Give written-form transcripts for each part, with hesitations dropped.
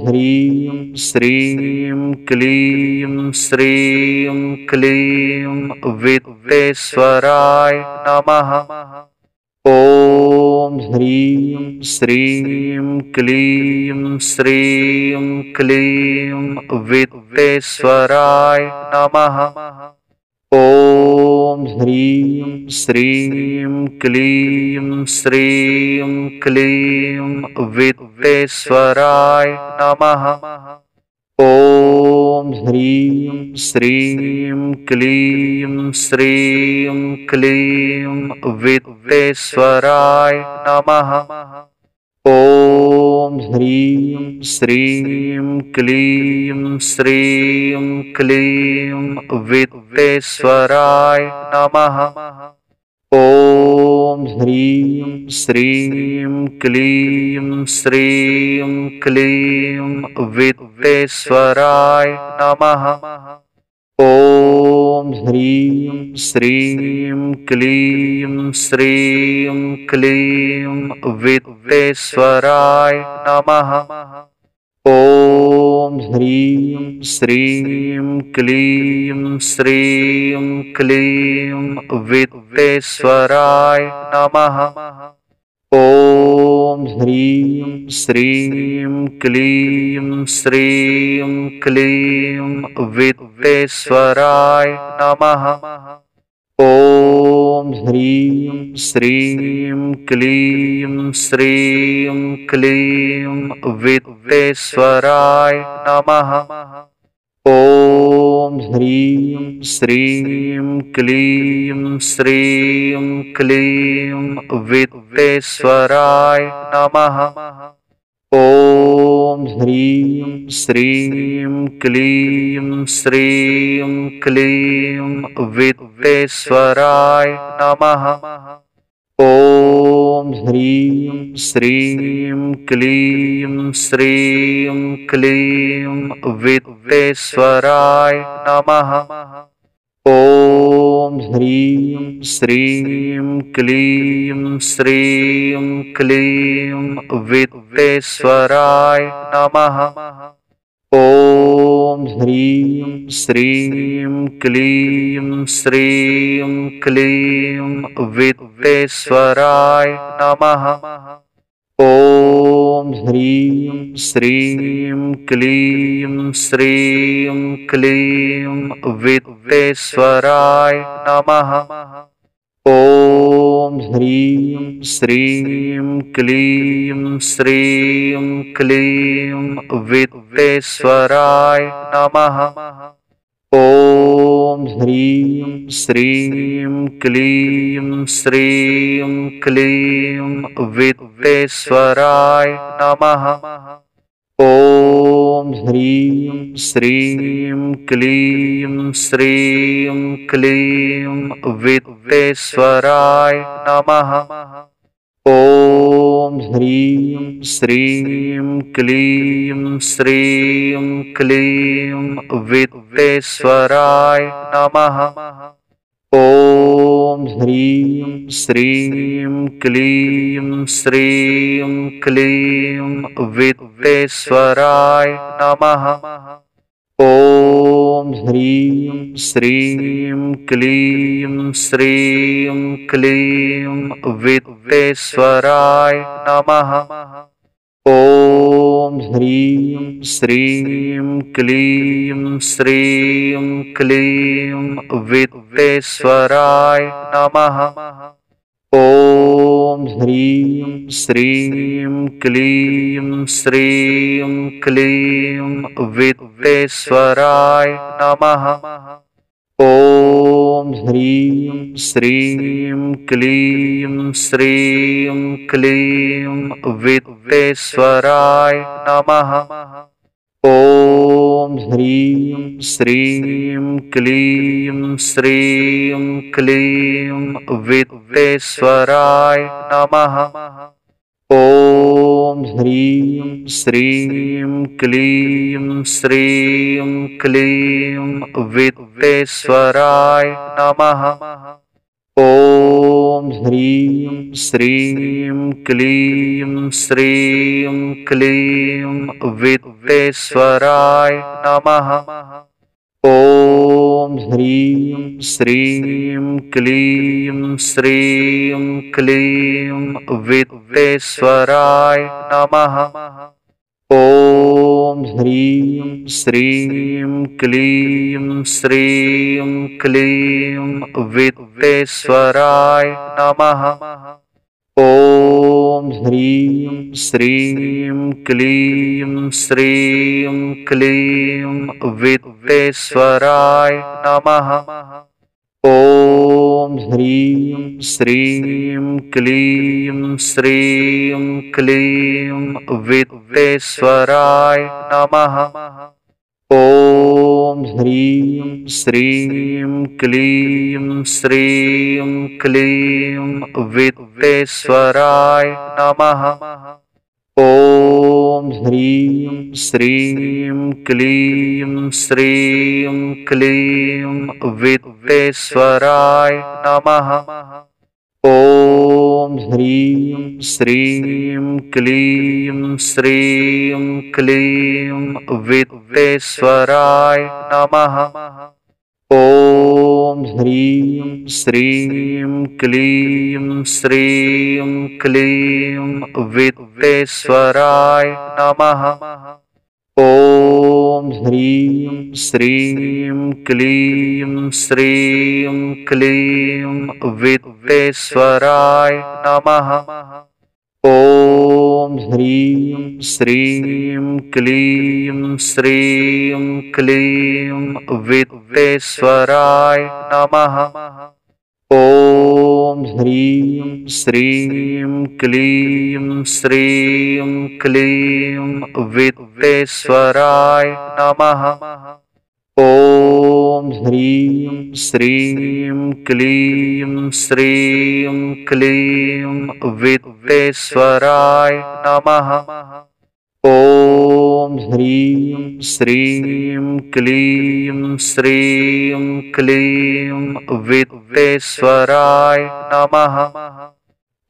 ह्रीं श्रीं क्लीं श्रीं क्लीं वित्तेश्वराय नमः। ॐ ह्रीं श्रीं क्लीं श्रीं क्लीं वित्तेश्वराय नमः। ॐ ह्रीं श्रीं क्लीं श्रीं क्लीं वित्तेश्वराय नमः। ॐ ह्रीं श्रीं क्लीं श्रीं क्लीं वित्तेश्वराय नमः। ॐ ह्रीं श्रीं क्लीं श्रीं क्लीं वित्तेश्वराय नमः। ॐ ह्रीं श्रीं क्लीं श्रीं क्लीं वित्तेश्वराय नमः। ॐ ह्रीं श्रीं क्लीं श्रीं क्लीं वित्तेश्वराय नमः। ॐ ह्रीं श्रीं क्लीं श्रीं क्लीं वित्तेश्वराय नमः। ॐ ह्रीं श्रीं क्लीं श्रीं क्लीं वित्तेश्वराय नमः। ॐ ह्रीं श्रीं क्लीं श्रीं क्लीं वित्तेश्वराय नमः। ॐ ह्रीं श्रीं क्लीं श्रीं क्लीं वित्तेश्वराय नमः। ॐ ह्रीं श्रीं क्लीं श्रीं क्लीं वित्तेश्वराय नमः। ॐ ह्रीं श्रीं क्लीं श्रीं क्लीं वित्तेश्वराय नमः। ॐ ह्रीं श्रीं क्लीं श्रीं क्लीं वित्तेश्वराय नमः। ॐ ह्रीं श्रीं क्लीं श्रीं क्लीं वित्तेश्वराय नमः। ॐ ह्रीं श्रीं क्लीं श्रीं क्लीं वित्तेश्वराय नमः। ॐ ह्रीं श्रीं क्लीं श्रीं क्लीं वित्तेश्वराय नमः। ॐ ह्रीं श्रीं क्लीं श्रीं क्लीं वित्तेश्वराय नमः। ॐ ह्रीं श्रीं क्लीं श्रीं क्लीं वित्तेश्वराय नमः। ॐ ह्रीं श्रीं क्लीं श्रीं क्लीं वित्तेश्वराय नमः। ॐ ह्रीं श्रीं क्लीं श्रीं क्लीं वित्तेश्वराय नमः। ॐ ह्रीं श्रीं क्लीं श्रीं क्लीं वित्तेश्वराय नमः। ॐ ह्रीं श्रीं क्लीं श्रीं क्लीं वित्तेश्वराय नमः। ॐ ह्रीं श्रीं क्लीं श्रीं क्लीं वित्तेश्वराय नमः। ॐ ह्रीं श्रीं क्लीं श्रीं क्लीं वित्तेश्वराय नमः। ॐ ह्रीं श्रीं क्लीं श्रीं क्लीं वित्तेश्वराय नमः। ॐ ह्रीं श्रीं क्लीं श्रीं क्लीं वित्तेश्वराय नमः। ॐ ह्रीं श्रीं क्लीं श्रीं क्लीं वित्तेश्वराय नमः। ॐ ह्रीं श्रीं क्लीं श्रीं क्लीं वित्तेश्वराय नमः। ॐ ह्रीं श्रीं क्लीं श्रीं क्लीं वित्तेश्वराय नमः। ॐ ह्रीं श्रीं क्लीं श्रीं क्लीं वित्तेश्वराय नमः। ॐ ह्रीं श्रीं क्लीं श्रीं क्लीं वित्तेश्वराय नमः। ॐ ह्रीं श्रीं क्लीं श्रीं क्लीं वित्तेश्वराय नमः। ॐ ह्रीं श्रीं क्लीं श्रीं क्लीं वित्तेश्वराय नमः। ॐ ह्रीं श्रीं क्लीं श्रीं क्लीं वित्तेश्वराय नमः। ॐ ह्रीं श्रीं क्लीं श्रीं क्लीं वित्तेश्वराय नमः। ॐ ह्रीं श्रीं क्लीं श्रीं क्लीं वित्तेश्वराय नमः। ॐ ह्रीं श्रीं क्लीं श्रीं क्लीं वित्तेश्वराय नमः। ॐ ह्रीं श्रीं क्लीं श्रीं क्लीं वित्तेश्वराय नमः। ॐ ह्रीं श्रीं क्लीं श्रीं क्लीं वित्तेश्वराय नमः।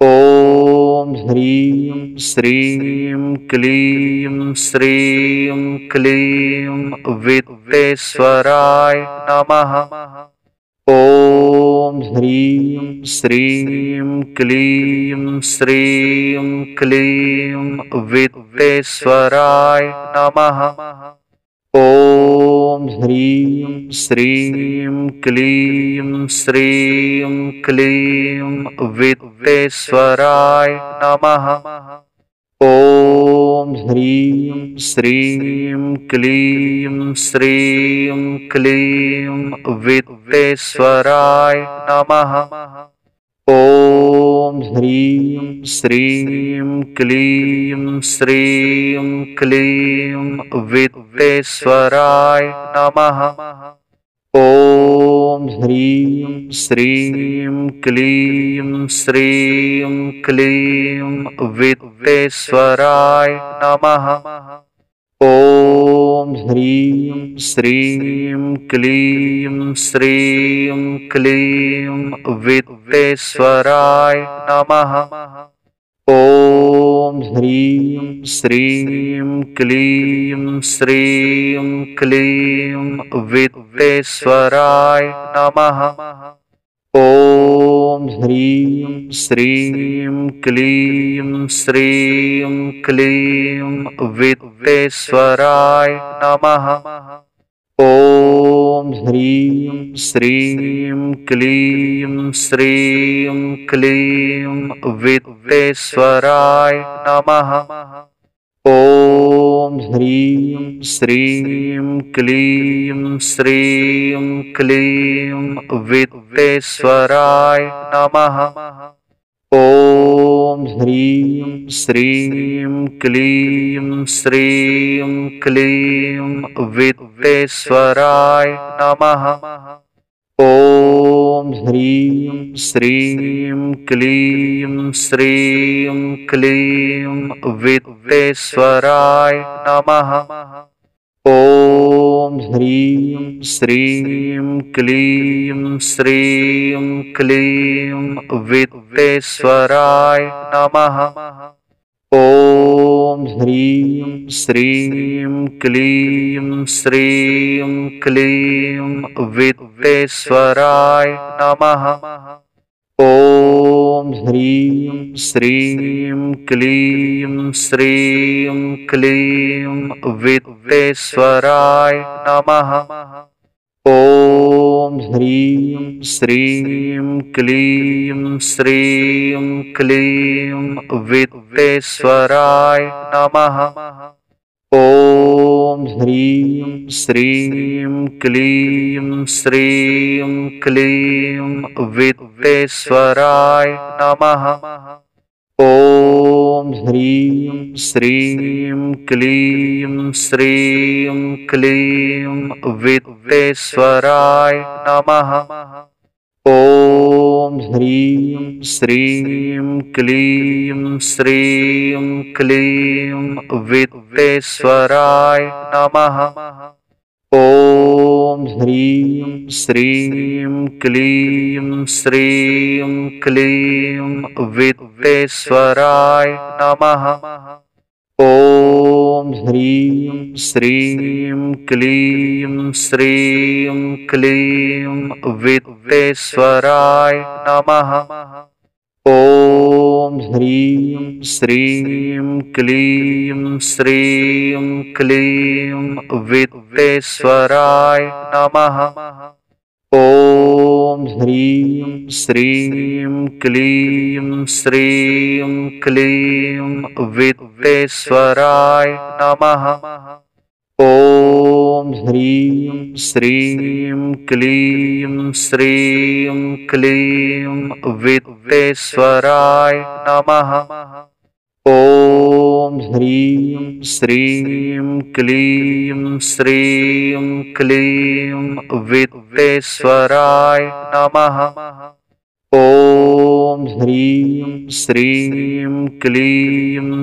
ॐ ह्रीं श्रीं क्लीं श्रीं क्लीं वित्तेश्वराय नमः। ॐ ह्रीं श्रीं क्लीं श्रीं क्लीं वित्तेश्वराय नमः। ॐ ह्रीं श्रीं क्लीं श्रीं क्लीं वित्तेश्वराय नमः। ॐ ह्रीं श्रीं क्लीं श्रीं क्लीं वित्तेश्वराय नमः। ॐ ह्रीं श्रीं क्लीं श्रीं क्लीं वित्तेश्वराय नमः। ॐ ह्रीं श्रीं क्लीं श्रीं क्लीं वित्तेश्वराय नमः। ॐ ह्रीं श्रीं क्लीं श्रीं क्लीं वित्तेश्वराय नमः। ॐ ह्रीं श्रीं क्लीं श्रीं क्लीं वित्तेश्वराय नमः। ॐ ह्रीं श्रीं क्लीं श्रीं क्लीं वित्तेश्वराय नमः। ॐ ह्रीं श्रीं क्लीं श्रीं क्लीं वित्तेश्वराय नमः। ॐ ह्रीं श्रीं क्लीं श्रीं क्लीं वित्तेश्वराय नमः। ॐ ह्रीं श्रीं क्लीं श्रीं क्लीं वित्तेश्वराय नमः। ॐ ह्रीं श्रीं क्लीं श्रीं क्लीं वित्तेश्वराय नमः। ॐ ह्रीं श्रीं क्लीं श्रीं क्लीं वित्तेश्वराय नमः। ॐ ह्रीं श्रीं क्लीं श्रीं क्लीं वित्तेश्वराय नमः। ॐ ह्रीं श्रीं क्लीं श्रीं क्लीं वित्तेश्वराय नमः। ॐ ह्रीं श्रीं क्लीं श्रीं क्लीं वित्तेश्वराय नमः। ॐ ह्रीं श्रीं क्लीं श्रीं क्लीं वित्तेश्वराय नमः। ॐ ह्रीं श्रीं क्लीं श्रीं क्लीं वित्तेश्वराय नमः। ॐ ह्रीं श्रीं क्लीं श्रीं क्लीं वित्तेश्वराय नमः। ॐ ह्रीं श्रीं क्लीं श्रीं क्लीं वित्तेश्वराय नमः। ॐ ह्रीं श्रीं क्लीं श्रीं क्लीं वित्तेश्वराय नमः। ॐ ह्रीं श्रीं क्लीं श्रीं क्लीं वित्तेश्वराय नमः। ॐ ह्रीं श्रीं क्लीं श्रीं क्लीं वित्तेश्वराय नमः। ॐ ह्रीं श्रीं क्लीं श्रीं क्लीं वित्तेश्वराय नमः। ॐ ह्रीं श्रीं क्लीं श्रीं क्लीं वित्तेश्वराय नमः। ॐ ह्रीं श्रीं क्लीं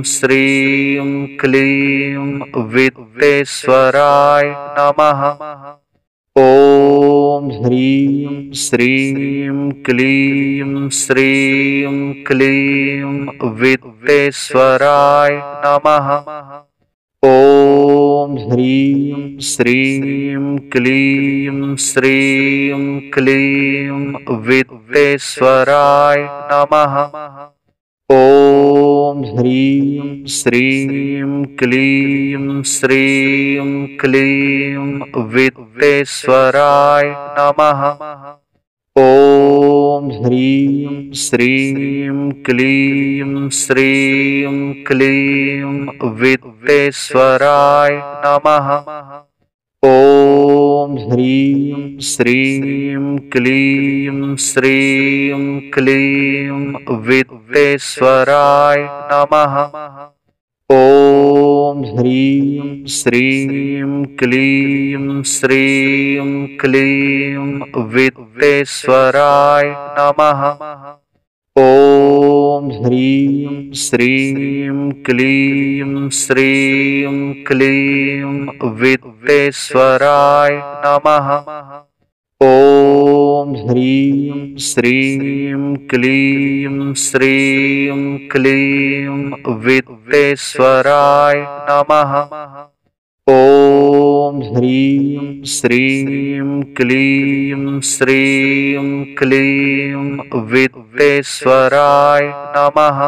श्रीं क्लीं वित्तेश्वराय नमः। ॐ ह्रीं श्रीं क्लीं श्रीं क्लीं वित्तेश्वराय नमः। ॐ ह्रीं श्रीं क्लीं श्रीं क्लीं वित्तेश्वराय नमः। ॐ ह्रीं श्रीं क्लीं श्रीं क्लीं वित्तेश्वराय नमः। ॐ ह्रीं श्रीं क्लीं श्रीं क्लीं वित्तेश्वराय नमः। ॐ ह्रीं श्रीं क्लीं श्रीं क्लीं वित्तेश्वराय नमः। ॐ ह्रीं श्रीं क्लीं श्रीं क्लीं वित्तेश्वराय नमः। ॐ ह्रीं श्रीं क्लीं श्रीं क्लीं वित्तेश्वराय नमः। ॐ ह्रीं श्रीं क्लीं श्रीं क्लीं वित्तेश्वराय नमः। ॐ ह्रीं श्रीं क्लीं श्रीं क्लीं वित्तेश्वराय नमः। ॐ ह्रीं श्रीं क्लीं श्रीं क्लीं वित्तेश्वराय नमः।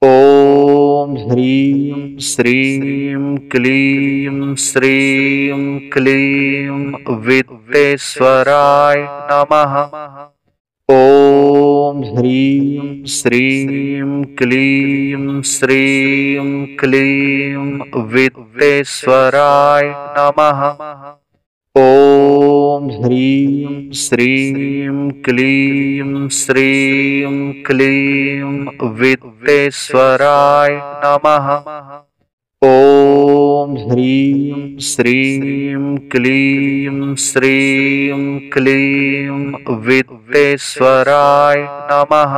ॐ ह्रीं श्रीं क्लीं श्रीं क्लीं वित्तेश्वराय नमः। ॐ ह्रीं श्रीं क्लीं श्रीं क्लीं वित्तेश्वराय नमः। ॐ ह्रीं श्रीं क्लीं श्रीं क्लीं वित्तेश्वराय नमः। ॐ ह्रीं श्रीं क्लीं श्रीं क्लीं वित्तेश्वराय नमः।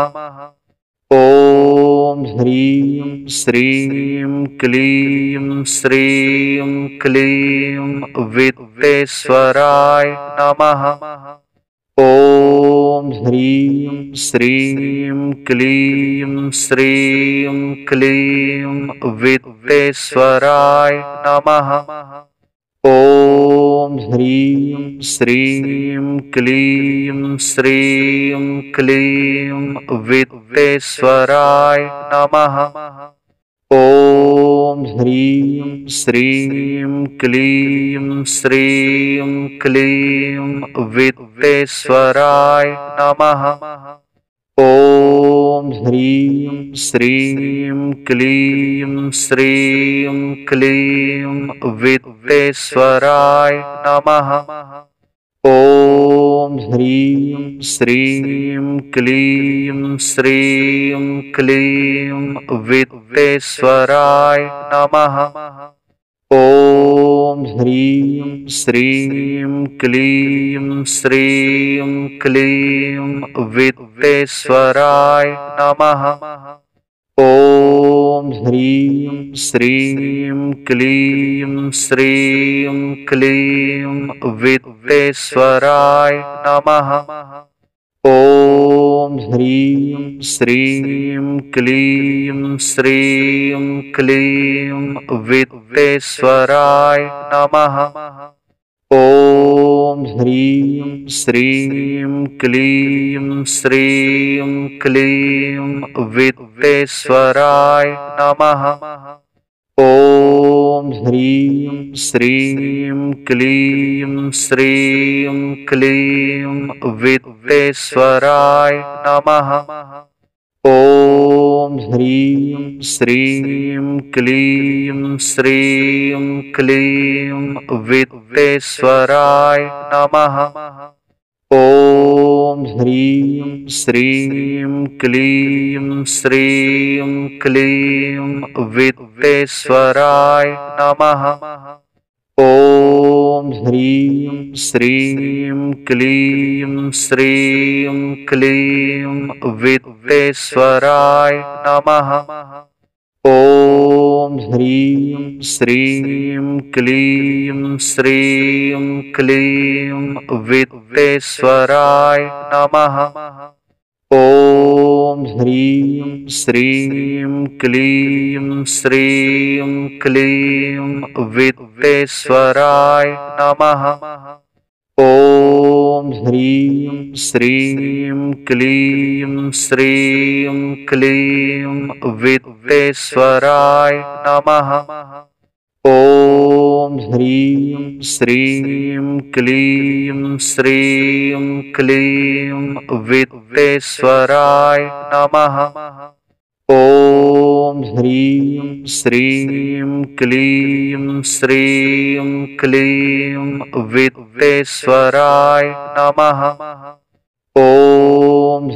ॐ ह्रीं श्रीं क्लीं श्रीं क्लीं वित्तेश्वराय नमः। ॐ ह्रीं श्रीं क्लीं श्रीं क्लीं वित्तेश्वराय नमः। ॐ ह्रीं श्रीं क्लीं श्रीं क्लीं वित्तेश्वराय नमः। ॐ ह्रीं श्रीं क्लीं श्रीं क्लीं वित्तेश्वराय नमः। ॐ ह्रीं श्रीं क्लीं श्रीं क्लीं वित्तेश्वराय नमः। ॐ ह्रीं श्रीं क्लीं श्रीं क्लीं वित्तेश्वराय नमः। ॐ ह्रीं श्रीं क्लीं श्रीं क्लीं वित्तेश्वराय नमः। ॐ ह्रीं श्रीं क्लीं श्रीं क्लीं वित्तेश्वराय नमः। ॐ ह्रीं श्रीं क्लीं श्रीं क्लीं वित्तेश्वराय नमः। ॐ ह्रीं श्रीं क्लीं श्रीं क्लीं वित्तेश्वराय नमः। ॐ ह्रीं श्रीं क्लीं श्रीं क्लीं वित्तेश्वराय नमः। ॐ ह्रीं श्रीं क्लीं श्रीं क्लीं वित्तेश्वराय नमः। ॐ ह्रीं श्रीं क्लीं श्रीं क्लीं वित्तेश्वराय नमः। ॐ ह्रीं श्रीं क्लीं श्रीं क्लीं वित्तेश्वराय नमः। ॐ ह्रीं श्रीं क्लीं श्रीं क्लीं वित्तेश्वराय नमः। ॐ ह्रीं श्रीं क्लीं श्रीं क्लीं वित्तेश्वराय नमः। ॐ ह्रीं श्रीं क्लीं श्रीं क्लीं वित्तेश्वराय नमः। ॐ ह्रीं श्रीं क्लीं श्रीं क्लीं वित्तेश्वराय नमः। ॐ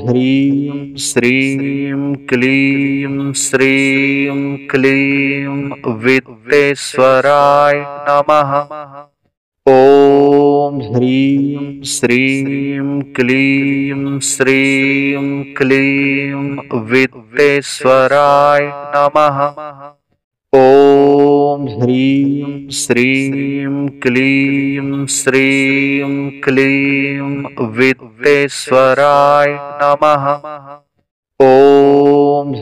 ह्रीं श्रीं क्लीं श्रीं क्लीं वित्तेश्वराय नमः। ॐ ह्रीं श्रीं क्लीं श्रीं क्लीं वित्तेश्वराय नमः। ॐ ह्रीं श्रीं क्लीं श्रीं क्लीं वित्तेश्वराय नमः। ॐ ह्रीं श्रीं क्लीं श्रीं क्लीं वित्तेश्वराय नमः। ॐ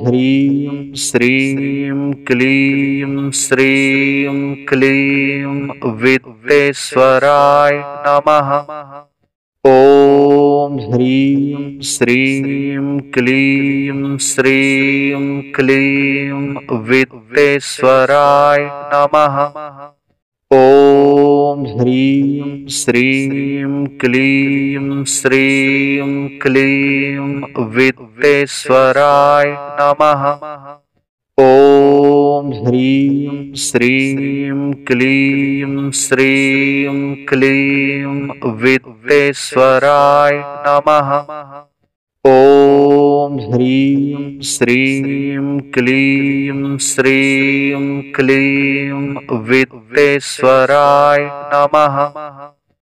ह्रीं श्रीं क्लीं श्रीं क्लीं वित्तेश्वराय नमः। ॐ ह्रीं श्रीं क्लीं श्रीं क्लीं वित्तेश्वराय नमः। ॐ ह्रीं श्रीं क्लीं श्रीं क्लीं वित्तेश्वराय नमः। ॐ ह्रीं श्रीं क्लीं श्रीं क्लीं वित्तेश्वराय नमः। ॐ ह्रीं श्रीं क्लीं श्रीं क्लीं वित्तेश्वराय नमः।